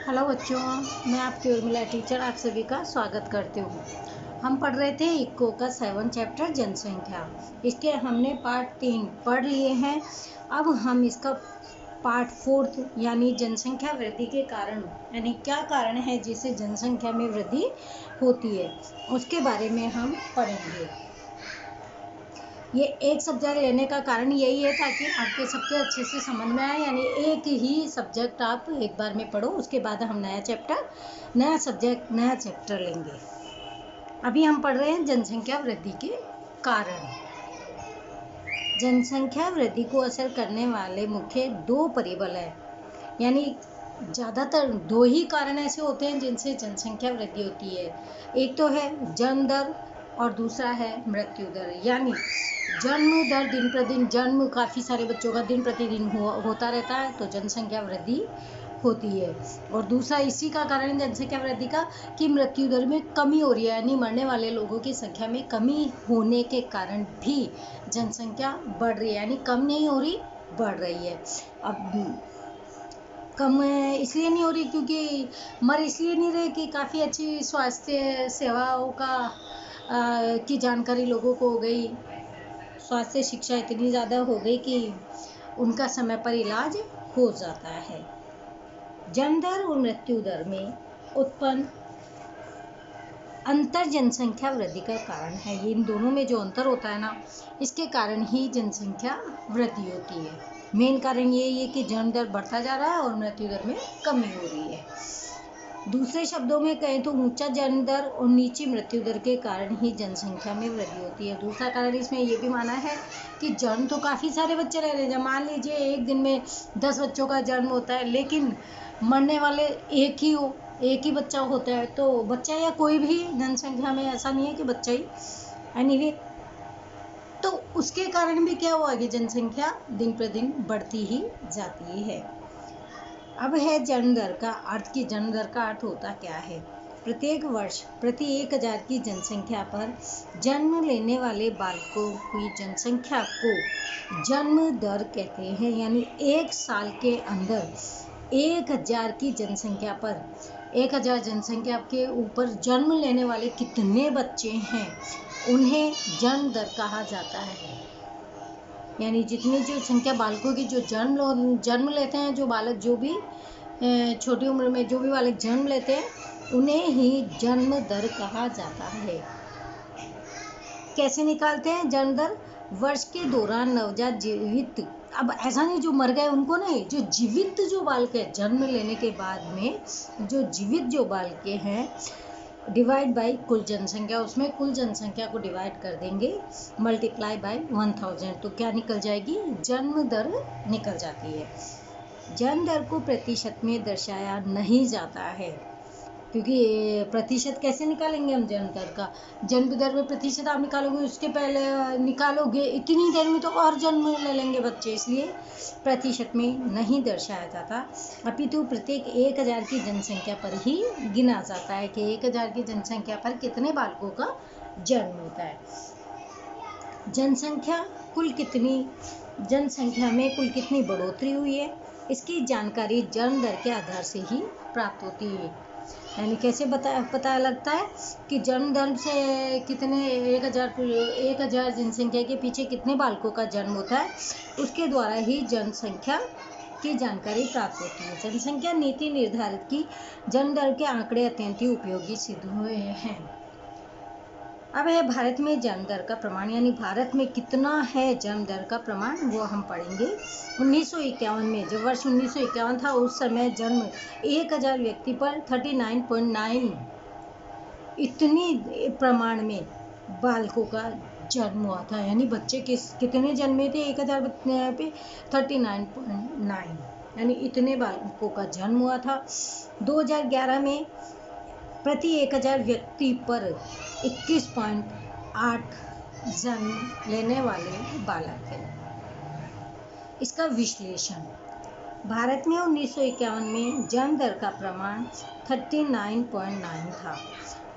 Hello बच्चों, मैं आपकी उर्मिला टीचर आप सभी का स्वागत करती हूँ। हम पढ़ रहे थे इको का 7 चैप्टर जनसंख्या। इसके हमने पार्ट 3 पढ़ लिए हैं। अब हम इसका पार्ट 4 यानी जनसंख्या वृद्धि के कारण, यानी क्या कारण है जिससे जनसंख्या में वृद्धि होती है, उसके बारे में हम पढ़ेंगे। ये एक सब्जेक्ट लेने का कारण यही है ताकि आपके सबके अच्छे से समझ में आए, यानी एक ही सब्जेक्ट आप एक बार में पढ़ो, उसके बाद हम नया सब्जेक्ट नया चैप्टर लेंगे। अभी हम पढ़ रहे हैं जनसंख्या वृद्धि के कारण। जनसंख्या वृद्धि को असर करने वाले मुख्य 2 परिबल हैं, यानी ज़्यादातर 2 ही कारण ऐसे होते हैं जिनसे जनसंख्या वृद्धि होती है। एक तो है जन्म दर और दूसरा है मृत्यु दर। यानी जन्म दर, दिन प्रतिदिन जन्म काफ़ी सारे बच्चों का दिन प्रतिदिन होता रहता है तो जनसंख्या वृद्धि होती है। और दूसरा इसी का कारण जनसंख्या वृद्धि का कि मृत्यु दर में कमी हो रही है, यानी मरने वाले लोगों की संख्या में कमी होने के कारण भी जनसंख्या बढ़ रही है, यानी कम नहीं हो रही, बढ़ रही है। अब कम इसलिए नहीं हो रही क्योंकि मर इसलिए नहीं रहे कि काफ़ी अच्छी स्वास्थ्य सेवाओं की जानकारी लोगों को हो गई, स्वास्थ्य शिक्षा इतनी ज़्यादा हो गई कि उनका समय पर इलाज हो जाता है। जन्म दर और मृत्यु दर में उत्पन्न अंतर जनसंख्या वृद्धि का कारण है। ये इन दोनों में जो अंतर होता है ना, इसके कारण ही जनसंख्या वृद्धि होती है। मेन कारण ये है कि जन्म दर बढ़ता जा रहा है और मृत्यु दर में कमी हो रही है। दूसरे शब्दों में कहें तो ऊंचा जन्म दर और नीची मृत्यु दर के कारण ही जनसंख्या में वृद्धि होती है। दूसरा कारण इसमें ये भी माना है कि जन्म तो काफ़ी सारे बच्चे रह रहे हैं। मान लीजिए एक दिन में 10 बच्चों का जन्म होता है, लेकिन मरने वाले एक ही बच्चा होता है, तो बच्चा या कोई भी जनसंख्या में ऐसा नहीं है कि बच्चा ही, एनीवे, तो उसके कारण भी क्या हुआ कि जनसंख्या दिन प्रतिदिन बढ़ती ही जाती है। अब है जन्म दर का अर्थ की जन्म दर का अर्थ होता क्या है। प्रत्येक वर्ष प्रति 1000 की जनसंख्या पर जन्म लेने वाले बालकों की जनसंख्या को जन्म दर कहते हैं। यानी एक साल के अंदर 1000 की जनसंख्या पर 1000 जनसंख्या के ऊपर जन्म लेने वाले कितने बच्चे हैं, उन्हें जन्म दर कहा जाता है। यानी जितनी जो संख्या बालकों की जो जन्म लेते हैं, जो बालक जो भी छोटी उम्र में जो भी बालक जन्म लेते हैं, उन्हें ही जन्म दर कहा जाता है। कैसे निकालते हैं जन्म दर? वर्ष के दौरान नवजात जीवित, अब ऐसा नहीं जो मर गए उनको नहीं, जो जीवित जो बालक है जन्म लेने के बाद में जो जीवित जो बालक हैं, डिवाइड बाई कुल जनसंख्या, उसमें कुल जनसंख्या को डिवाइड कर देंगे, मल्टीप्लाई बाई 1000, तो क्या निकल जाएगी? जन्म दर निकल जाती है। जन्म दर को प्रतिशत में दर्शाया नहीं जाता है, क्योंकि प्रतिशत कैसे निकालेंगे हम जन्म दर का? जन्म दर में प्रतिशत आप निकालोगे, उसके पहले निकालोगे इतनी देर में तो और जन्म ले लेंगे बच्चे, इसलिए प्रतिशत में नहीं दर्शाया जाता, अपितु प्रत्येक 1000 की जनसंख्या पर ही गिना जाता है कि 1000 की जनसंख्या पर कितने बालकों का जन्म होता है। जनसंख्या में कुल कितनी बढ़ोतरी हुई है, इसकी जानकारी जन्म दर के आधार से ही प्राप्त होती है। यानी कैसे पता लगता है कि जन्म दर से कितने 1000 जनसंख्या के पीछे कितने बालकों का जन्म होता है, उसके द्वारा ही जनसंख्या की जानकारी प्राप्त होती है। जनसंख्या नीति निर्धारित की जन्म दर के आंकड़े अत्यंत ही उपयोगी सिद्ध हुए हैं। अब है भारत में जन्म दर का प्रमाण, यानी भारत में कितना है जन्म दर का प्रमाण, वो हम पढ़ेंगे। 1951 में, जब वर्ष 1951 था, उस समय जन्म 1000 व्यक्ति पर 39.9 इतनी प्रमाण में बालकों का जन्म हुआ था। यानी बच्चे कितने जन्मे थे 1000 पे? 39.9, यानी इतने बालकों का जन्म हुआ था। 2011 में प्रति 1000 व्यक्ति पर 21.8 जन्म लेने वाले बालक हैं। इसका विश्लेषण, भारत में 1951 में जन्म दर का प्रमाण 39.9 था,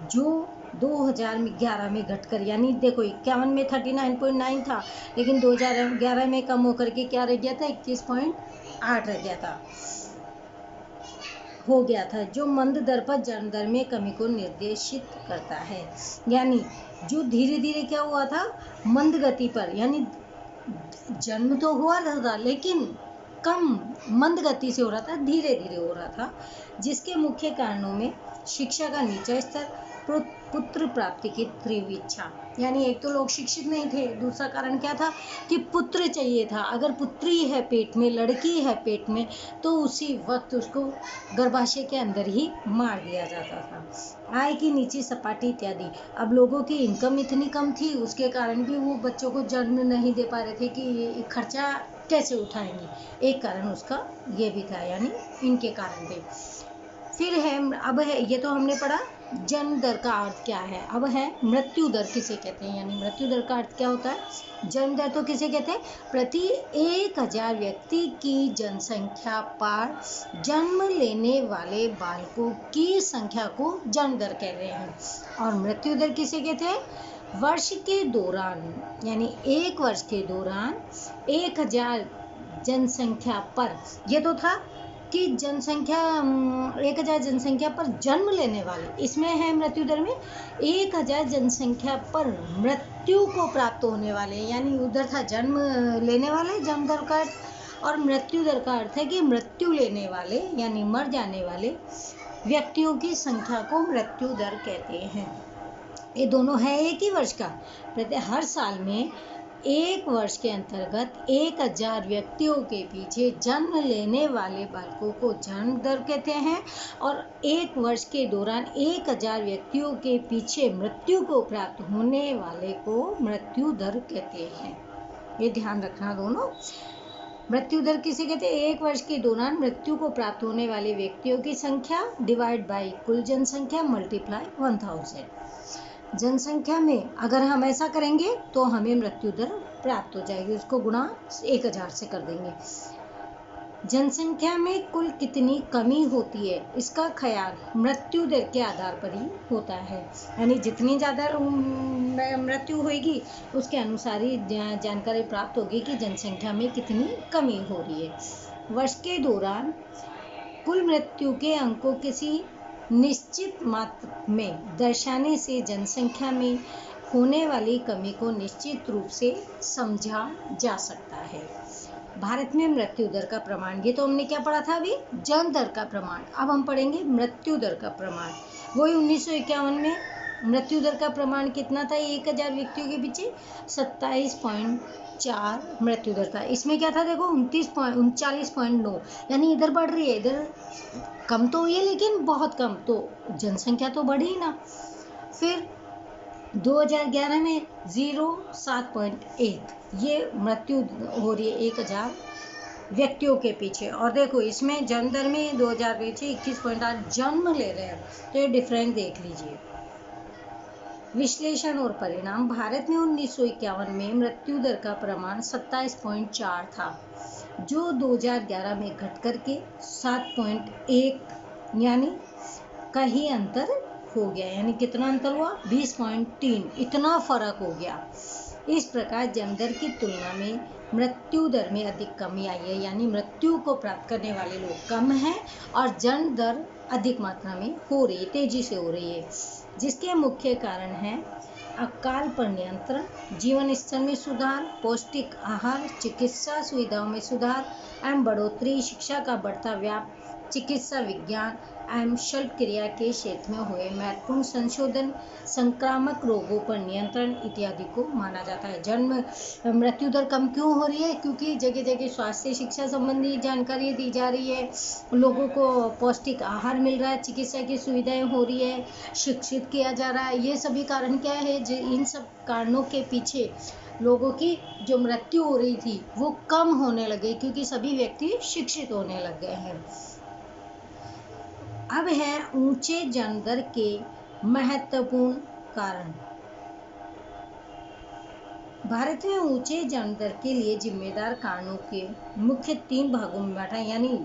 जो 2011 में घटकर, यानी देखो 51 में 39.9 था, लेकिन 2011 में कम होकर के क्या रह गया था? 21.8 रह गया था। हो गया था, जो मंद दर पर जन्म दर में कमी को निर्देशित करता है। यानी जो धीरे धीरे क्या हुआ था, मंद गति पर, यानी जन्म तो हुआ था लेकिन कम मंद गति से हो रहा था, धीरे धीरे हो रहा था, जिसके मुख्य कारणों में शिक्षा का नीचा स्तर, पुत्र प्राप्ति की तीव्र इच्छा। यानी एक तो लोग शिक्षित नहीं थे, दूसरा कारण क्या था कि पुत्र चाहिए था। अगर पुत्री है पेट में, लड़की है पेट में, तो उसी वक्त उसको गर्भाशय के अंदर ही मार दिया जाता था। आय की नीची सपाटी इत्यादि। अब लोगों की इनकम इतनी कम थी, उसके कारण भी वो बच्चों को जन्म नहीं दे पा रहे थे कि ये खर्चा कैसे उठाएंगे। एक कारण उसका ये भी था, यानी इनके कारण भी। फिर है, अब है, ये तो हमने पढ़ा जन्म दर का अर्थ क्या है। अब है मृत्यु दर किसे कहते हैं, यानी मृत्यु दर का अर्थ क्या होता है। जन्म दर तो किसे कहते हैं, प्रति 1000 व्यक्ति की जनसंख्या पर जन्म लेने वाले बालकों की संख्या को जन्म दर कह रहे हैं। और मृत्यु दर किसे कहते हैं, वर्ष के दौरान, यानी एक वर्ष के दौरान 1000 जनसंख्या पर, ये तो था कि जनसंख्या 1000 जनसंख्या पर जन्म लेने वाले, इसमें है मृत्यु दर में 1000 जनसंख्या पर मृत्यु को प्राप्त होने वाले, यानी उधर था जन्म लेने वाले, जन्म दर का अर्थ, और मृत्यु दर का अर्थ है कि मृत्यु लेने वाले, यानी मर जाने वाले व्यक्तियों की संख्या को मृत्यु दर कहते हैं। ये दोनों है एक ही वर्ष का, हर साल में एक वर्ष के अंतर्गत 1000 व्यक्तियों के पीछे जन्म लेने वाले बालकों को जन्म दर कहते हैं, और एक वर्ष के दौरान 1000 व्यक्तियों के पीछे मृत्यु को प्राप्त होने वाले को मृत्यु दर कहते हैं। ये ध्यान रखना दोनों। मृत्यु दर किसे कहते हैं, एक वर्ष के दौरान मृत्यु को प्राप्त होने वाले व्यक्तियों की संख्या डिवाइड बाय कुल जनसंख्या मल्टीप्लाई 1000। जनसंख्या में अगर हम ऐसा करेंगे तो हमें मृत्यु दर प्राप्त हो जाएगी, उसको गुणा 1000 से कर देंगे। जनसंख्या में कुल कितनी कमी होती है, इसका ख्याल मृत्यु दर के आधार पर ही होता है, यानी जितनी ज़्यादा मृत्यु होगी उसके अनुसार ही जानकारी प्राप्त होगी कि जनसंख्या में कितनी कमी हो रही है। वर्ष के दौरान कुल मृत्यु के अंकों किसी निश्चित मात्रा में दर्शाने से जनसंख्या में होने वाली कमी को निश्चित रूप से समझा जा सकता है। भारत में मृत्यु दर का प्रमाण, ये तो हमने क्या पढ़ा था अभी, जन्म दर का प्रमाण। अब हम पढ़ेंगे मृत्यु दर का प्रमाण। वही 1951 में मृत्यु दर का प्रमाण कितना था, 1000 व्यक्तियों के पीछे 27.4 मृत्यु दर था। इसमें क्या था देखो, 39.9, यानी इधर बढ़ रही है, इधर कम तो हुई है लेकिन बहुत कम, तो जनसंख्या तो बढ़ी ना। फिर 2011 में 7.1 ये मृत्यु हो रही है 1000 व्यक्तियों के पीछे। और देखो इसमें जन्म दर में 2000 पीछे 21.8 जन्म ले रहे हैं, तो ये डिफरेंस देख लीजिए। विश्लेषण और परिणाम। भारत में 1951 में मृत्यु दर का प्रमाण 27.4 था, जो 2011 में घट करके 7.1 यानी का ही अंतर हो गया। यानी कितना अंतर हुआ, 20.3, इतना फर्क हो गया। इस प्रकार जन्म दर की तुलना में मृत्यु दर में अधिक कमी आई है, यानी मृत्यु को प्राप्त करने वाले लोग कम हैं और जन्म दर अधिक मात्रा में हो रही है, तेजी से हो रही है, जिसके मुख्य कारण हैं अकाल पर नियंत्रण, जीवन स्तर में सुधार, पौष्टिक आहार, चिकित्सा सुविधाओं में सुधार एवं बढ़ोतरी, शिक्षा का बढ़ता व्याप, चिकित्सा विज्ञान एवं शल्य क्रिया के क्षेत्र में हुए महत्वपूर्ण संशोधन, संक्रामक रोगों पर नियंत्रण इत्यादि को माना जाता है। जन्म मृत्यु दर कम क्यों हो रही है, क्योंकि जगह जगह स्वास्थ्य शिक्षा संबंधी जानकारी दी जा रही है, लोगों को पौष्टिक आहार मिल रहा है, चिकित्सा की सुविधाएं हो रही है, शिक्षित किया जा रहा है। ये सभी कारण क्या है, इन सब कारणों के पीछे लोगों की जो मृत्यु हो रही थी वो कम होने लगे, क्योंकि सभी व्यक्ति शिक्षित होने लग गए हैं। अब है ऊंचे जन्म दर के महत्वपूर्ण कारण। भारत में ऊंचे जन्म दर के लिए जिम्मेदार कारणों के मुख्य 3 भागों में बांटा, यानी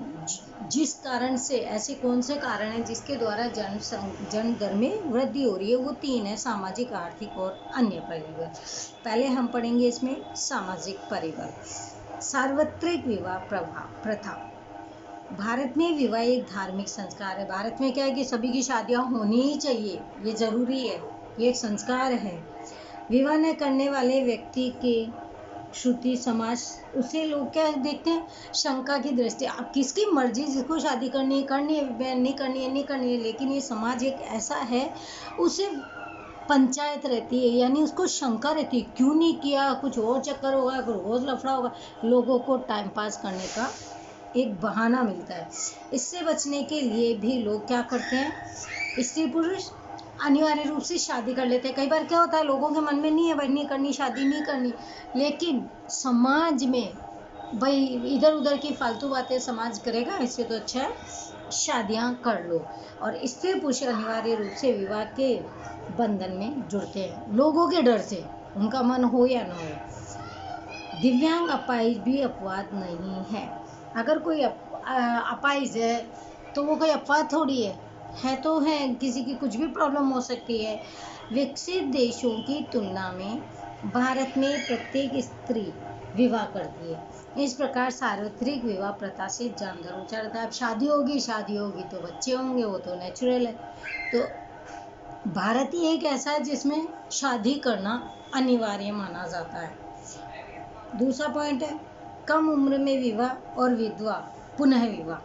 जिस कारण से, ऐसे कौन से कारण हैं जिसके द्वारा जन्म दर में वृद्धि हो रही है, वो 3 है, सामाजिक, आर्थिक और अन्य परिबल। पहले हम पढ़ेंगे इसमें सामाजिक परिबल। सार्वत्रिक विवाह प्रथा। भारत में विवाह एक धार्मिक संस्कार है। भारत में क्या है कि सभी की शादियां होनी ही चाहिए, ये जरूरी है, ये एक संस्कार है। विवाह न करने वाले व्यक्ति के श्रुति समाज उसे लोग क्या देखते हैं, शंका की दृष्टि। आप किसकी मर्जी, जिसको शादी करनी है नहीं करनी है नहीं करनी है, लेकिन ये समाज एक ऐसा है, उसे पंचायत रहती है, यानी उसको शंका रहती है, क्यों नहीं किया, कुछ और चक्कर होगा, कुछ और लफड़ा होगा। लोगों को टाइम पास करने का एक बहाना मिलता है। इससे बचने के लिए भी लोग क्या करते हैं, स्त्री पुरुष अनिवार्य रूप से शादी कर लेते हैं। कई बार क्या होता है, लोगों के मन में नहीं है भाई नहीं करनी, शादी नहीं करनी, लेकिन समाज में भाई इधर उधर की फालतू बातें समाज करेगा, इससे तो अच्छा है शादियां कर लो। और स्त्री पुरुष अनिवार्य रूप से विवाह के बंधन में जुड़ते हैं, लोगों के डर से, उनका मन हो या न हो। दिव्यांग अपाहिज भी अपवाद नहीं है। अगर कोई अपाहिज है तो वो कोई अपवाद थोड़ी है तो है, किसी की कुछ भी प्रॉब्लम हो सकती है। विकसित देशों की तुलना में भारत में प्रत्येक स्त्री विवाह करती है। इस प्रकार सार्वत्रिक विवाह प्रथा से जन धर्म चढ़ता है। अब शादी होगी तो बच्चे होंगे, वो तो नेचुरल है। तो भारत ही एक ऐसा है जिसमें शादी करना अनिवार्य माना जाता है। दूसरा पॉइंट है कम उम्र में विवाह और विधवा पुनः विवाह,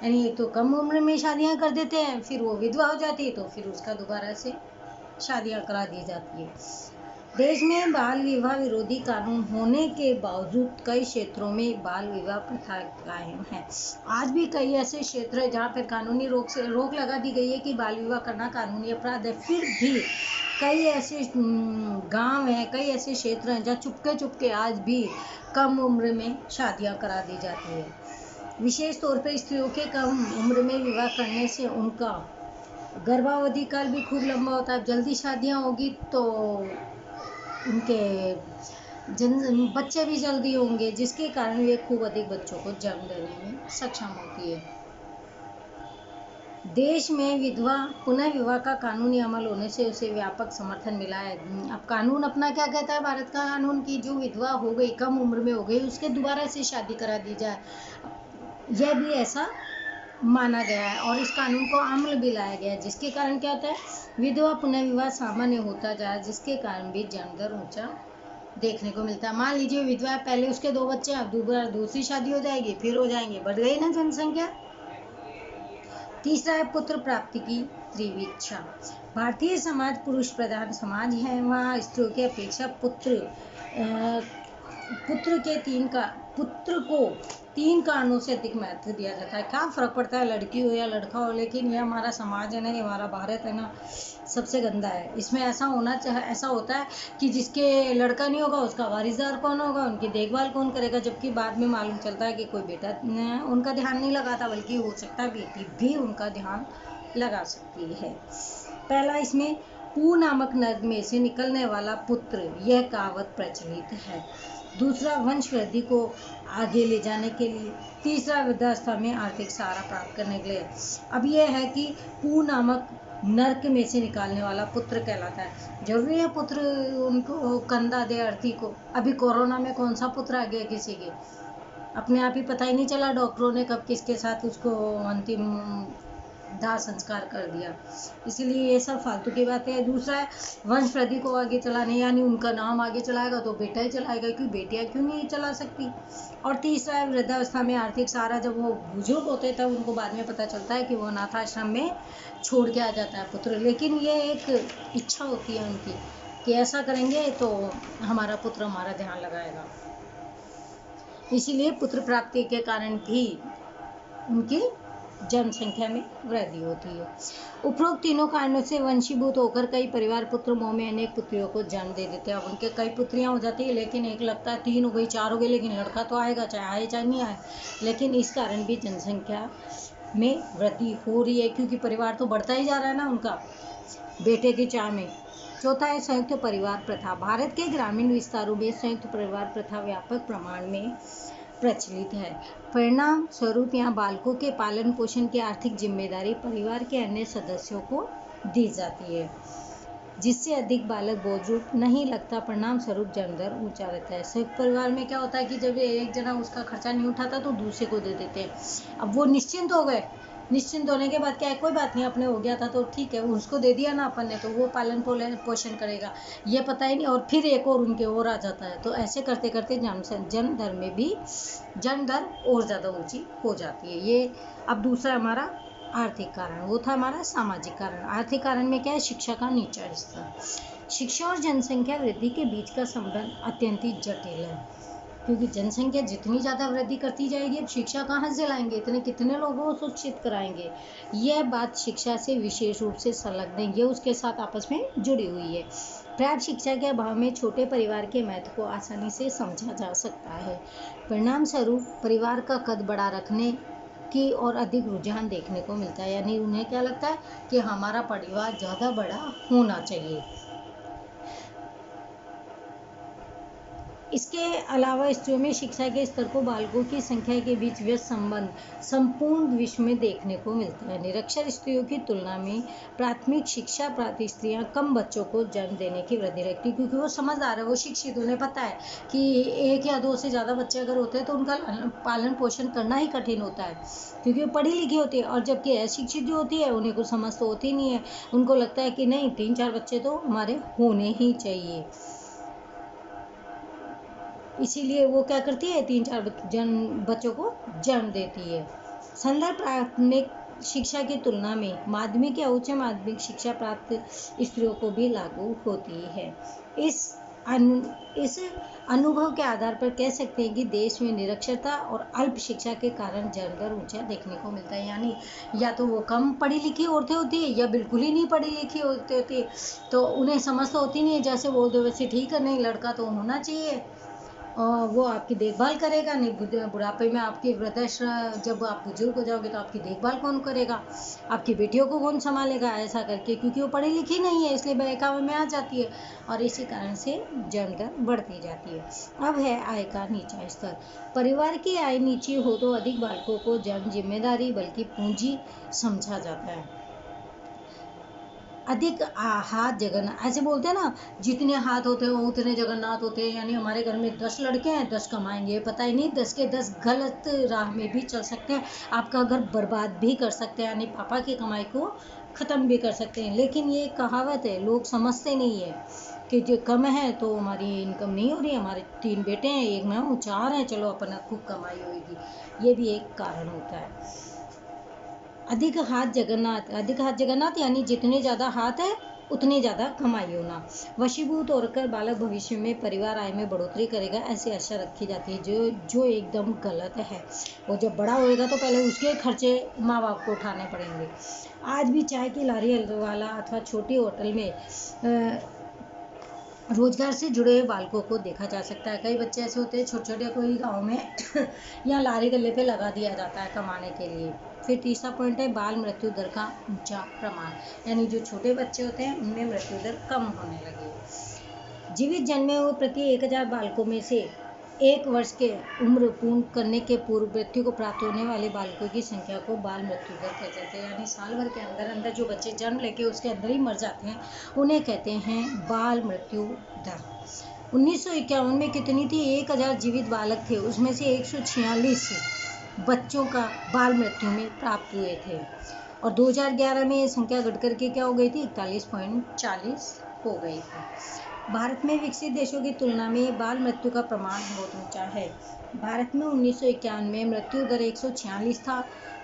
यानी एक तो कम उम्र में शादियां कर देते हैं, फिर वो विधवा हो जाती है तो फिर उसका दोबारा से शादियां करा दी जाती है। देश में बाल विवाह विरोधी कानून होने के बावजूद कई क्षेत्रों में बाल विवाह प्रथा कायम है। आज भी कई ऐसे क्षेत्र हैं जहाँ पर कानूनी रोक लगा दी गई है कि बाल विवाह करना कानूनी अपराध है। फिर भी कई ऐसे गांव हैं, कई ऐसे क्षेत्र हैं जहाँ चुपके आज भी कम उम्र में शादियां करा दी जाती है। विशेष तौर पर स्त्रियों के कम उम्र में विवाह करने से उनका गर्भावधि काल भी खूब लंबा होता है। जल्दी शादियां होगी तो उनके बच्चे भी जल्दी होंगे, जिसके कारण वे खूब अधिक बच्चों को जन्म देने में सक्षम होती है। देश में विधवा पुनः विवाह का कानूनी अमल होने से उसे व्यापक समर्थन मिला है। अब कानून अपना क्या कहता है, भारत का कानून की जो विधवा हो गई, कम उम्र में हो गई, उसके दोबारा से शादी करा दी जाए, यह भी ऐसा माना गया है और इस कानून को अमल भी लाया गया है, जिसके कारण क्या होता है, विधवा पुनः विवाह सामान्य होता जा रहा है, जिसके कारण भी जन्म दर ऊंचा देखने को मिलता है। मान लीजिए विधवा पहले उसके 2 बच्चे, अब दूसरी शादी हो जाएगी, फिर हो जाएंगे, बढ़ गई ना जनसंख्या। तीसरा है पुत्र प्राप्ति की तीव्र इच्छा। भारतीय समाज पुरुष प्रधान समाज है, वहाँ स्त्रियों की अपेक्षा पुत्र को 3 कारणों से अधिक महत्व दिया जाता है। क्या फर्क पड़ता है लड़की हो या लड़का हो, लेकिन ये हमारा समाज है ना, ये हमारा भारत है ना, सबसे गंदा है। इसमें ऐसा होता है कि जिसके लड़का नहीं होगा उसका वारिसदार कौन होगा, उनकी देखभाल कौन करेगा, जबकि बाद में मालूम चलता है कि कोई बेटा उनका ध्यान नहीं लगाता, बल्कि हो सकता है बेटी भी उनका ध्यान लगा सकती है। पहला, इसमें पू नामक नर में से निकलने वाला पुत्र, यह कहावत प्रचलित है। दूसरा, वंश वृद्धि को आगे ले जाने के लिए। तीसरा, वृद्धावस्था में आर्थिक सहारा प्राप्त करने के लिए। अब यह है कि पू नामक नर्क में से निकालने वाला पुत्र कहलाता है। जरूरी है पुत्र उनको कंधा दे अर्थी को। अभी कोरोना में कौन सा पुत्र आ गया किसी के, अपने आप ही पता ही नहीं चला डॉक्टरों ने कब किसके साथ उसको अंतिम दाह संस्कार कर दिया। इसलिए ये सब फालतू की बातें हैं। दूसरा है वंश वृद्धि को आगे चलाने, यानी उनका नाम आगे चलाएगा तो बेटा ही चलाएगा, क्योंकि बेटियां क्यों नहीं चला सकती। और तीसरा है वृद्धावस्था में आर्थिक सहारा। जब वो बुजुर्ग होते हैं तब उनको बाद में पता चलता है कि वो अनाथाश्रम में छोड़ के आ जाता है पुत्र, लेकिन ये एक इच्छा होती है उनकी कि ऐसा करेंगे तो हमारा पुत्र हमारा ध्यान लगाएगा। इसीलिए पुत्र प्राप्ति के कारण भी उनकी जनसंख्या में वृद्धि होती है। उपरोक्त तीनों कारणों से वंशीभूत होकर कई परिवार पुत्र मोह में अनेक पुत्रियों को जन्म दे देते हैं। अब उनके कई पुत्रियां हो जाती है, लेकिन एक लगता है 3 हो गई 4 हो गई, लेकिन लड़का तो आएगा, चाहे आए चाहे नहीं आए। लेकिन इस कारण भी जनसंख्या में वृद्धि हो रही है, क्योंकि परिवार तो बढ़ता ही जा रहा है ना उनका बेटे की चाह में। चौथा है संयुक्त परिवार प्रथा। भारत के ग्रामीण विस्तारों में संयुक्त परिवार प्रथा व्यापक प्रमाण में प्रचलित है। परिणाम स्वरूप यहाँ बालकों के पालन पोषण की आर्थिक जिम्मेदारी परिवार के अन्य सदस्यों को दी जाती है। जिससे अधिक बालक बोझरूप नहीं लगता, परिणाम स्वरूप जन्म दर ऊंचा रहता है। संयुक्त परिवार में क्या होता है कि जब एक जना उसका खर्चा नहीं उठाता तो दूसरे को दे देते हैं। अब वो निश्चिंत हो गए, निश्चिंत होने के बाद क्या है, कोई बात नहीं, अपने हो गया था तो ठीक है, उसको दे दिया ना अपन ने, तो वो पालन पोषण करेगा, ये पता ही नहीं, और फिर एक और उनके और आ जाता है। तो ऐसे करते करते जन्म दर में भी जन्म दर और ज़्यादा ऊंची हो जाती है। ये अब दूसरा हमारा आर्थिक कारण, वो था हमारा सामाजिक कारण। आर्थिक कारण में क्या है, शिक्षा का नीचा स्तर। शिक्षा और जनसंख्या वृद्धि के बीच का संबंध अत्यंत ही जटिल है, क्योंकि जनसंख्या जितनी ज़्यादा वृद्धि करती जाएगी, अब शिक्षा कहाँ से लाएंगे, इतने कितने लोगों को शिक्षित कराएंगे। यह बात शिक्षा से विशेष रूप से संलग्न है, ये उसके साथ आपस में जुड़ी हुई है। पर्याप्त शिक्षा के अभाव में छोटे परिवार के महत्व को आसानी से समझा जा सकता है। परिणाम स्वरूप परिवार का कद बड़ा रखने की और अधिक रुझान देखने को मिलता है, यानी उन्हें क्या लगता है कि हमारा परिवार ज़्यादा बड़ा होना चाहिए। इसके अलावा स्त्रियों में शिक्षा के स्तर को बालकों की संख्या के बीच व्यस्त संबंध संपूर्ण विश्व में देखने को मिलता है। निरक्षर स्त्रियों की तुलना में प्राथमिक शिक्षा प्राप्त स्त्रियां कम बच्चों को जन्म देने की वृद्धि रखती, क्योंकि वो समझदार है, वो शिक्षित, उन्हें पता है कि एक या दो से ज़्यादा बच्चे अगर होते हैं तो उनका पालन पोषण करना ही कठिन होता है, क्योंकि वो पढ़ी लिखी होती है। और जबकि अशिक्षित जो होती है उन्हें कुछ समझ तो होती नहीं है, उनको लगता है कि नहीं, 3-4 बच्चे तो हमारे होने ही चाहिए, इसीलिए वो क्या करती है, 3-4 बच्चों को जन्म देती है। संदर्भ प्राथमिक शिक्षा की तुलना में माध्यमिक या उच्च माध्यमिक शिक्षा प्राप्त स्त्रियों को भी लागू होती है। इस अनुभव के आधार पर कह सकते हैं कि देश में निरक्षरता और अल्प शिक्षा के कारण जन्म दर ऊंचा देखने को मिलता है, यानी या तो वो कम पढ़ी लिखी औरतें होती है या बिल्कुल ही नहीं पढ़ी लिखी औरतें होती है, तो उन्हें समझ तो होती नहीं है, जैसे बोल दो वैसे ठीक है, नहीं लड़का तो होना चाहिए और वो आपकी देखभाल करेगा, नहीं बुढ़ापे में आपकी वृद्धाश्रम, जब आप बुजुर्ग हो जाओगे तो आपकी देखभाल कौन करेगा, आपकी बेटियों को कौन संभालेगा, ऐसा करके, क्योंकि वो पढ़ी लिखी नहीं है इसलिए बहकावे में आ जाती है और इसी कारण से जन्म दर बढ़ती जाती है। अब है आय का नीचा स्तर। परिवार की आय नीची हो तो अधिक बालकों को जन्म जिम्मेदारी बल्कि पूंजी समझा जाता है। अधिक हाथ जगन्नाथ, ऐसे बोलते हैं ना, जितने हाथ होते हैं उतने जगन्नाथ होते हैं, यानी हमारे घर में 10 लड़के हैं, 10 कमाएंगे, पता ही नहीं 10 के 10 गलत राह में भी चल सकते हैं, आपका घर बर्बाद भी कर सकते हैं, यानी पापा की कमाई को ख़त्म भी कर सकते हैं। लेकिन ये कहावत है, लोग समझते नहीं है कि जो कम है तो हमारी इनकम नहीं हो रही, हमारे 3 बेटे हैं, एक मैं हूँ, 4 हैं, चलो अपना खूब कमाई होगी, ये भी एक कारण होता है। अधिक हाथ जगन्नाथ यानी जितने ज़्यादा हाथ है उतनी ज़्यादा कमाई होना। वशीभूत होकर बालक भविष्य में परिवार आय में बढ़ोतरी करेगा, ऐसी आशा रखी जाती है, जो एकदम गलत है। वो जब बड़ा होएगा तो पहले उसके खर्चे माँ बाप को उठाने पड़ेंगे। आज भी चाय की लारी वाला अथवा छोटी होटल में रोजगार से जुड़े हुए बालकों को देखा जा सकता है। कई बच्चे ऐसे होते हैं छोटे छोटे, कोई गाँव में या लारी गल्ले पे लगा दिया जाता है कमाने के लिए। फिर तीसरा पॉइंट है बाल मृत्यु दर का ऊंचा प्रमाण, यानी जो छोटे बच्चे होते हैं उनमें मृत्यु दर कम होने लगी। जीवित जन्मे हुए प्रति 1000 बालकों में से 1 वर्ष के उम्र पूर्ण करने के पूर्व मृत्यु को प्राप्त होने वाले बालकों की संख्या को बाल मृत्यु दर कहते हैं, यानी साल भर के अंदर अंदर जो बच्चे जन्म लेके उसके अंदर ही मर जाते हैं उन्हें कहते हैं बाल मृत्यु दर। 1951 में कितनी थी, 1000 जीवित बालक थे, उसमें से 146 बच्चों का बाल मृत्यु में प्राप्त हुए थे और 2011 में ये संख्या घट करके क्या हो गई थी, 41.40 हो गई थी। भारत में विकसित देशों की तुलना में बाल मृत्यु का प्रमाण बहुत ऊंचा है। भारत में 1951 में मृत्यु दर 146 था,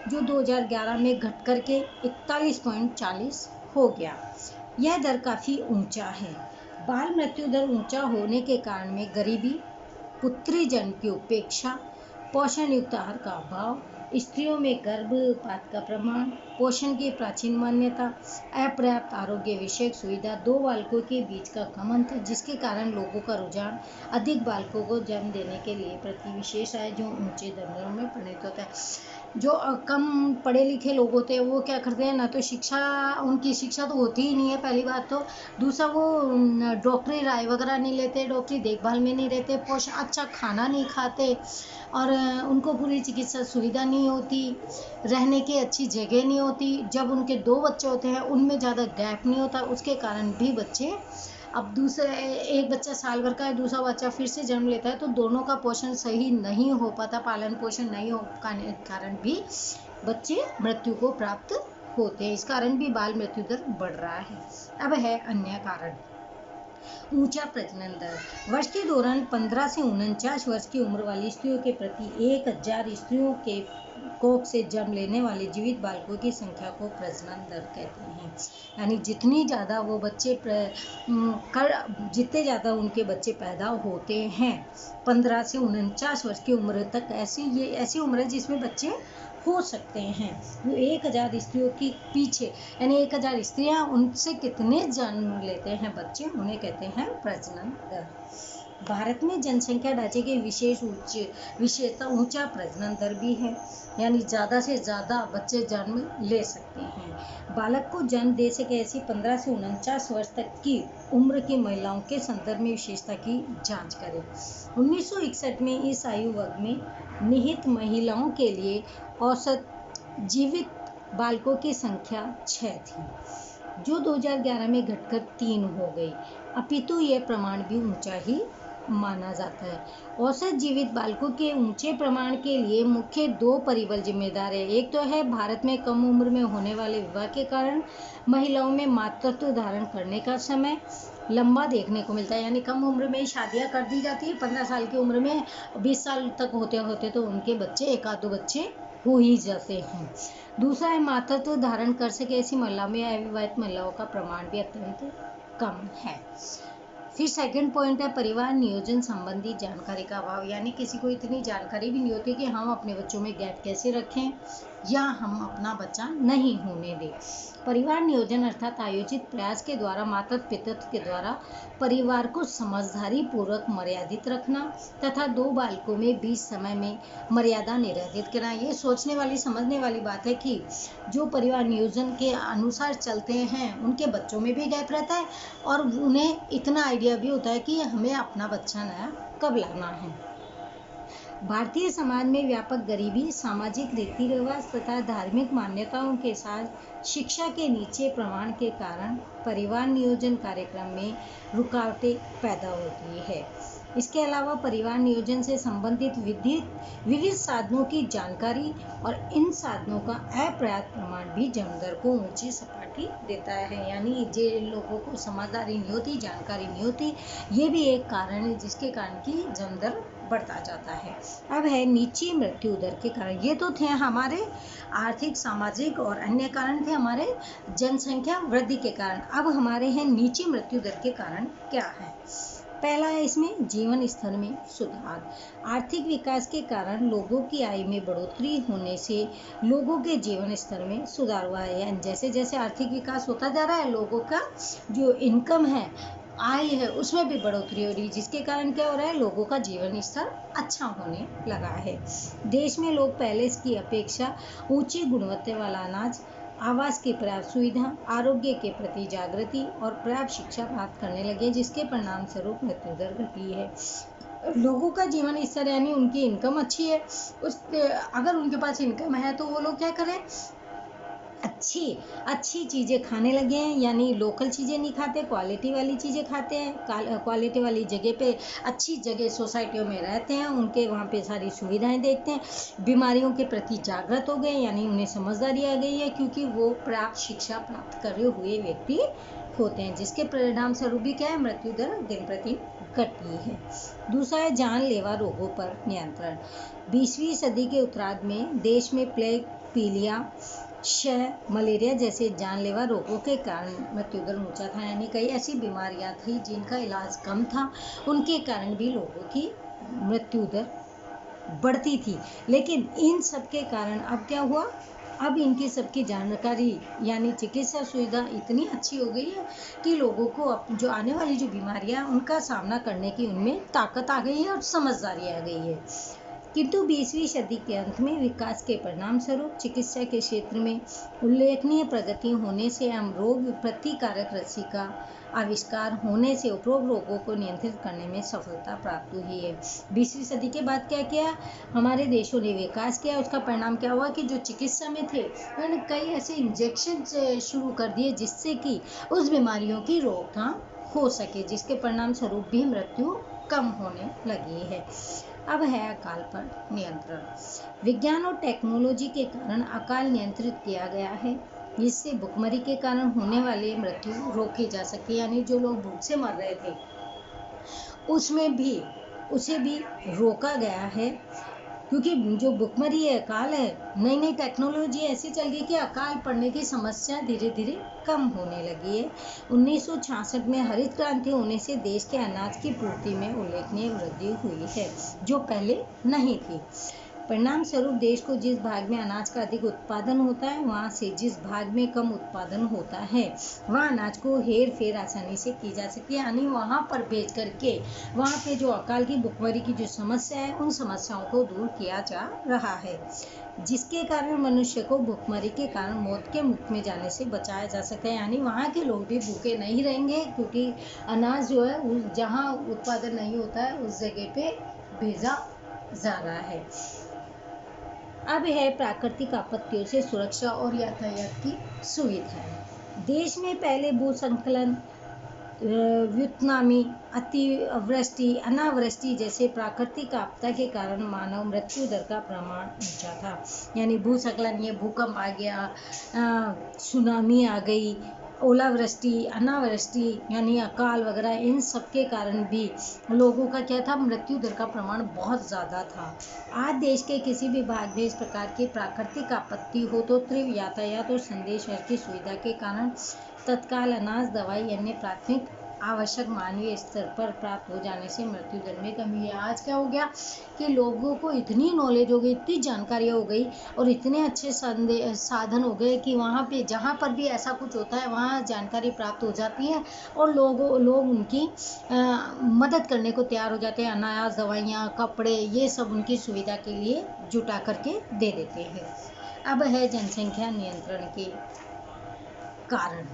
जो 2011 में घट करके 41.40 हो गया। यह दर काफ़ी ऊंचा है। बाल मृत्यु दर ऊंचा होने के कारण में गरीबी, पुत्री जन्म की उपेक्षा, पोषण युक्त आहार का अभाव, स्त्रियों में गर्भपात का प्रमाण, पोषण की प्राचीन मान्यता, अपर्याप्त आरोग्य विषयक सुविधा, 2 बालकों के बीच का कम अंतर, जिसके कारण लोगों का रुझान अधिक बालकों को जन्म देने के लिए प्रति विशेष आय जो ऊंचे दरों में परिणत होता है। जो कम पढ़े लिखे लोग होते हैं वो क्या करते हैं, ना तो शिक्षा, उनकी शिक्षा तो होती ही नहीं है पहली बात तो। दूसरा वो डॉक्टरी राय वगैरह नहीं लेते, डॉक्टरी देखभाल में नहीं रहते, पोषण अच्छा खाना नहीं खाते, और उनको पूरी चिकित्सा सुविधा नहीं होती, रहने की अच्छी जगह नहीं होती। जब उनके 2 बच्चे होते हैं उनमें ज़्यादा गैप नहीं होता, उसके कारण भी बच्चे, अब दूसरे, एक बच्चा साल भर का है, दूसरा बच्चा फिर से जन्म लेता है, तो दोनों का पोषण सही नहीं हो पाता, पालन पोषण नहीं हो पाने के कारण भी बच्चे मृत्यु को प्राप्त होते हैं। इस कारण भी बाल मृत्यु दर बढ़ रहा है। अब है अन्य कारण, ऊंचा प्रजनन दर। वर्ष के दौरान 15 से 49 वर्ष की उम्र वाली स्त्रियों के प्रति 1000 स्त्रियों के कोख से जन्म लेने वाले जीवित बालकों की संख्या को प्रजनन दर कहते हैं। यानी जितनी ज़्यादा वो बच्चे जितने ज़्यादा उनके बच्चे पैदा होते हैं, 15 से 49 वर्ष की उम्र तक, ऐसी उम्र है जिसमें बच्चे हो सकते हैं। वो 1000 स्त्रियों के पीछे, यानी 1000 स्त्रियां, उनसे कितने जन्म लेते हैं बच्चे, उन्हें कहते हैं प्रजनन दर। भारत में जनसंख्या ढांचे की विशेषता ऊंचा प्रजनन दर भी है, यानी ज़्यादा से ज़्यादा बच्चे जन्म ले सकते हैं। बालक को जन्म दे सके ऐसी 15 से 49 वर्ष तक की उम्र की महिलाओं के संदर्भ में विशेषता की जांच करें। 1961 में इस आयु वर्ग में निहित महिलाओं के लिए औसत जीवित बालकों की संख्या 6 थी, जो 2011 में घटकर 3 हो गई। अपितु यह प्रमाण भी ऊंचा ही माना जाता है। औसत जीवित बालकों के ऊंचे प्रमाण के लिए मुख्य 2 परिबल जिम्मेदार है। एक तो है भारत में कम उम्र में होने वाले विवाह के कारण महिलाओं में मातृत्व धारण करने का समय लंबा देखने को मिलता है, यानी कम उम्र में शादियां कर दी जाती है। 15 साल की उम्र में 20 साल तक होते होते तो उनके बच्चे, 1-2 बच्चे हो ही जाते हैं। दूसरा है मातृत्व धारण कर सके ऐसी महिलाओं में अविवाहित महिलाओं का प्रमाण भी अत्यंत कम है। फिर सेकंड पॉइंट है परिवार नियोजन संबंधी जानकारी का अभाव, यानी किसी को इतनी जानकारी भी नहीं होती कि हम अपने बच्चों में गैप कैसे रखें या हम अपना बच्चा नहीं होने दें। परिवार नियोजन अर्थात आयोजित प्रयास के द्वारा माता पिता के द्वारा परिवार को समझदारी पूर्वक मर्यादित रखना तथा 2 बालकों में बीच समय में मर्यादा निर्धारित करना। ये सोचने वाली, समझने वाली बात है कि जो परिवार नियोजन के अनुसार चलते हैं उनके बच्चों में भी गैप रहता है और उन्हें इतना आइडिया भी होता है कि हमें अपना बच्चा नया कब लाना है। भारतीय समाज में व्यापक गरीबी, सामाजिक रीति रिवाज तथा धार्मिक मान्यताओं के साथ शिक्षा के नीचे प्रमाण के कारण परिवार नियोजन कार्यक्रम में रुकावटें पैदा होती है। इसके अलावा परिवार नियोजन से संबंधित विविध साधनों की जानकारी और इन साधनों का अपर्याप्त प्रमाण भी जन्म दर को ऊंची सपाटी देता है। यानी जिन लोगों को समझदारी नहीं होती, जानकारी नहीं होती, ये भी एक कारण है जिसके कारण की जन्म दर बढ़ता जाता है। अब है नीची मृत्यु दर के कारण। ये तो थे हमारे आर्थिक, सामाजिक और अन्य कारण थे हमारे जनसंख्या वृद्धि के कारण। अब हमारे हैं नीची मृत्यु दर के कारण क्या है। पहला है इसमें जीवन स्तर में सुधार। आर्थिक विकास के कारण लोगों की आय में बढ़ोतरी होने से लोगों के जीवन स्तर में सुधार हुआ है। जैसे जैसे आर्थिक विकास होता जा रहा है, लोगों का जो इनकम है, आय है, उसमें भी बढ़ोतरी हो रही है, जिसके कारण क्या हो रहा है, लोगों का जीवन स्तर अच्छा होने लगा है। देश में लोग पहले की अपेक्षा ऊंची गुणवत्ता वाला अनाज, आवास की पर्याप्त सुविधा, आरोग्य के प्रति जागृति और पर्याप्त शिक्षा प्राप्त करने लगे, जिसके परिणाम स्वरूप मृत्यु दर घटी है। लोगों का जीवन स्तर यानी उनकी इनकम अच्छी है, अगर उनके पास इनकम है तो वो लोग क्या करें, अच्छी चीज़ें खाने लगे हैं, यानी लोकल चीज़ें नहीं खाते, क्वालिटी वाली चीज़ें खाते हैं। क्वालिटी वाली जगह पे, अच्छी जगह सोसाइटियों में रहते हैं, उनके वहाँ पे सारी सुविधाएं देखते हैं। बीमारियों के प्रति जागृत हो गए, यानी उन्हें समझदारी आ गई है, क्योंकि वो पर्याप्त शिक्षा प्राप्त करे हुए व्यक्ति होते हैं, जिसके परिणाम स्वरूप भी क्या है, मृत्यु दर दिन प्रतिदिन घटती है। दूसरा है जानलेवा रोगों पर नियंत्रण। 20वीं सदी के उत्तरार्ध में देश में प्लेग, पीलिया, क्षय, मलेरिया जैसे जानलेवा रोगों के कारण मृत्यु दर ऊंचा था, यानी कई ऐसी बीमारियां थी जिनका इलाज कम था, उनके कारण भी लोगों की मृत्यु दर बढ़ती थी। लेकिन इन सब के कारण अब क्या हुआ, अब इनकी सबकी जानकारी यानी चिकित्सा सुविधा इतनी अच्छी हो गई है कि लोगों को अब जो आने वाली जो बीमारियां उनका सामना करने की उनमें ताकत आ गई है और समझदारी आ गई है। किंतु 20वीं सदी के अंत में विकास के परिणाम स्वरूप चिकित्सा के क्षेत्र में उल्लेखनीय प्रगति होने से एवं रोग प्रतिकारक रस्सी का आविष्कार होने से उपरोक्त रोगों को नियंत्रित करने में सफलता प्राप्त हुई है। 20वीं सदी के बाद क्या किया, हमारे देशों ने विकास किया। उसका परिणाम क्या हुआ कि जो चिकित्सा में थे उन्होंने कई ऐसे इंजेक्शन शुरू कर दिए जिससे कि उस बीमारियों की रोकथाम हो सके, जिसके परिणाम स्वरूप भी मृत्यु कम होने लगी है। अब है अकाल पर नियंत्रण। विज्ञान और टेक्नोलॉजी के कारण अकाल नियंत्रित किया गया है, जिससे भुखमरी के कारण होने वाली मृत्यु रोकी जा सके। यानी जो लोग भूख से मर रहे थे उसे भी रोका गया है, क्योंकि जो भुखमरी है, अकाल है, नई नई टेक्नोलॉजी ऐसी चल गई कि अकाल पड़ने की समस्या धीरे धीरे कम होने लगी है। 1966 में हरित क्रांति होने से देश के अनाज की पूर्ति में उल्लेखनीय वृद्धि हुई है, जो पहले नहीं थी। परिणाम स्वरूप देश को जिस भाग में अनाज का अधिक उत्पादन होता है, वहाँ से जिस भाग में कम उत्पादन होता है, वहाँ अनाज को हेर फेर आसानी से की जा सकती है। यानी वहाँ पर भेज करके वहाँ पे जो अकाल की भुखमरी की जो समस्या है, उन समस्याओं को दूर किया जा रहा है, जिसके कारण मनुष्य को भुखमरी के कारण मौत के मुख में जाने से बचाया जा सकता है। यानी वहाँ के लोग भी भूखे नहीं रहेंगे, क्योंकि अनाज जो है जहाँ उत्पादन नहीं होता है उस जगह पे भेजा जा रहा है। अब है प्राकृतिक आपत्तियों से सुरक्षा और यातायात की सुविधा। देश में पहले भूस्खलन, व्युत्नामी, अतिवृष्टि, अनावृष्टि जैसे प्राकृतिक आपदा के कारण मानव मृत्यु दर का प्रमाण ऊंचा था। यानी भूस्खलन, ये भूकंप आ गया, सुनामी आ गई, ओलावृष्टि, अनावृष्टि यानी अकाल वगैरह, इन सब के कारण भी लोगों का क्या था, मृत्यु दर का प्रमाण बहुत ज़्यादा था। आज देश के किसी भी भाग में इस प्रकार की प्राकृतिक आपत्ति हो तो तीव्र यातायात और संदेश की सुविधा के कारण तत्काल अनाज, दवाई, अन्य प्राथमिक आवश्यक मानवीय स्तर पर प्राप्त हो जाने से मृत्यु दर में कमी है। आज क्या हो गया कि लोगों को इतनी नॉलेज हो गई, इतनी जानकारियाँ हो गई और इतने अच्छे साधन हो गए कि वहाँ पे जहाँ पर भी ऐसा कुछ होता है वहाँ जानकारी प्राप्त हो जाती है और लोग उनकी मदद करने को तैयार हो जाते हैं। अनाज, दवाइयाँ, कपड़े, ये सब उनकी सुविधा के लिए जुटा करके दे देते हैं। अब है जनसंख्या नियंत्रण के कारण।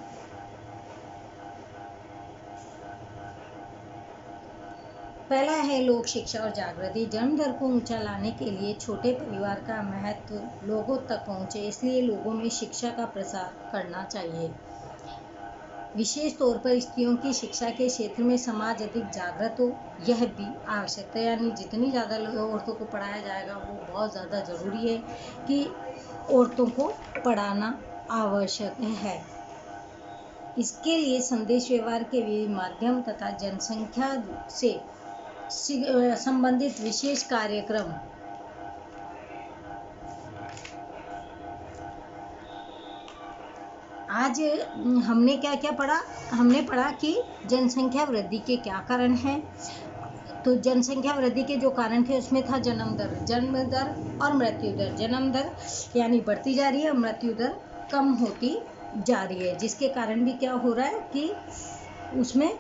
पहला है लोक शिक्षा और जागृति। जन्म दर को ऊंचा लाने के लिए छोटे परिवार का महत्व लोगों तक पहुंचे, इसलिए लोगों में शिक्षा का प्रसार करना चाहिए। विशेष तौर पर स्त्रियों की शिक्षा के क्षेत्र में समाज अधिक जागृत हो, यह भी आवश्यक है। यानी जितनी ज़्यादा औरतों को पढ़ाया जाएगा वो बहुत ज़्यादा ज़रूरी है कि औरतों को पढ़ाना आवश्यक है। इसके लिए संदेश व्यवहार के माध्यम तथा जनसंख्या से संबंधित विशेष कार्यक्रम आज हमने क्या क्या पढ़ा, हमने पढ़ा कि जनसंख्या वृद्धि के क्या कारण हैं। तो जनसंख्या वृद्धि के जो कारण थे उसमें था जन्म दर और मृत्यु दर। जन्म दर यानी बढ़ती जा रही है, मृत्यु दर कम होती जा रही है, जिसके कारण भी क्या हो रहा है कि उसमें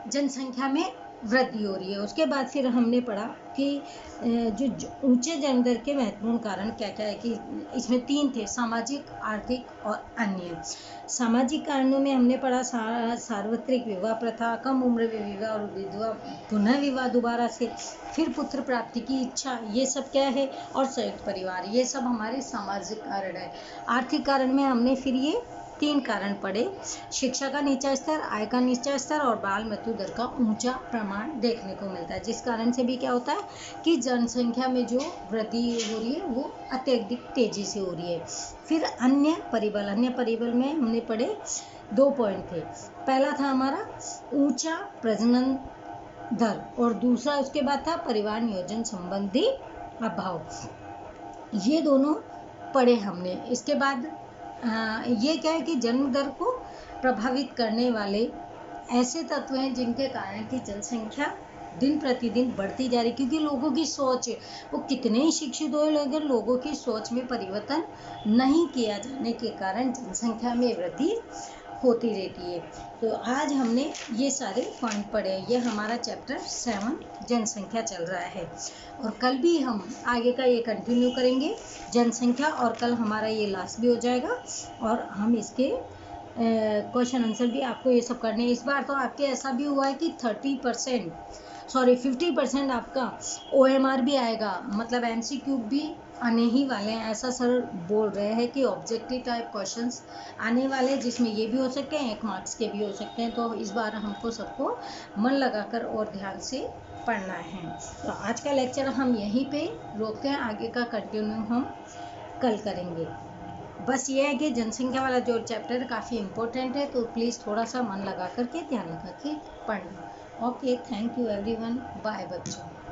जनसंख्या में वृद्धि हो रही है। उसके बाद फिर हमने पढ़ा कि जो ऊंचे जन्म दर के महत्वपूर्ण कारण क्या क्या है, कि इसमें 3 थे, सामाजिक, आर्थिक और अन्य। सामाजिक कारणों में हमने पढ़ा सार्वत्रिक विवाह प्रथा, कम उम्र में विवाह और विधवा पुनः विवाह दोबारा से, फिर पुत्र प्राप्ति की इच्छा, ये सब क्या है, और संयुक्त परिवार, ये सब हमारे सामाजिक कारण है। आर्थिक कारण में हमने फिर ये 3 कारण पढ़े, शिक्षा का नीचा स्तर, आय का नीचा स्तर और बाल मृत्यु दर का ऊंचा प्रमाण देखने को मिलता है, जिस कारण से भी क्या होता है कि जनसंख्या में जो वृद्धि हो रही है वो अत्यधिक तेजी से हो रही है। फिर अन्य परिबल में हमने पढ़े 2 पॉइंट थे। पहला था हमारा ऊंचा प्रजनन दर और दूसरा उसके बाद था परिवार नियोजन संबंधी अभाव। ये दोनों पढ़े हमने। इसके बाद ये क्या है कि जन्म दर को प्रभावित करने वाले ऐसे तत्व हैं जिनके कारण की जनसंख्या दिन प्रतिदिन बढ़ती जा रही, क्योंकि लोगों की सोच, वो कितने ही शिक्षित हो, लेकिन लोगों की सोच में परिवर्तन नहीं किया जाने के कारण जनसंख्या में वृद्धि होती रहती है। तो आज हमने ये सारे पॉइंट पढ़े। ये हमारा चैप्टर 7 जनसंख्या चल रहा है और कल भी हम आगे का ये कंटिन्यू करेंगे जनसंख्या, और कल हमारा ये लास्ट भी हो जाएगा और हम इसके क्वेश्चन आंसर भी आपको ये सब करने हैं। इस बार तो आपके ऐसा भी हुआ है कि 50% आपका OMR भी आएगा, मतलब MCQ भी आने ही वाले हैं। ऐसा सर बोल रहे हैं कि ऑब्जेक्टिव टाइप क्वेश्चंस आने वाले हैं, जिसमें ये भी हो सकते हैं, 1 मार्क्स के भी हो सकते हैं। तो इस बार हमको सबको मन लगाकर और ध्यान से पढ़ना है। तो आज का लेक्चर हम यहीं पे रोकते हैं, आगे का कंटिन्यू हम कल करेंगे। बस ये है कि जनसंख्या वाला जो चैप्टर काफ़ी इम्पोर्टेंट है, तो प्लीज़ थोड़ा सा मन लगा करके ध्यान लगा के पढ़ना। Okay, thank you everyone, bye बच्चों।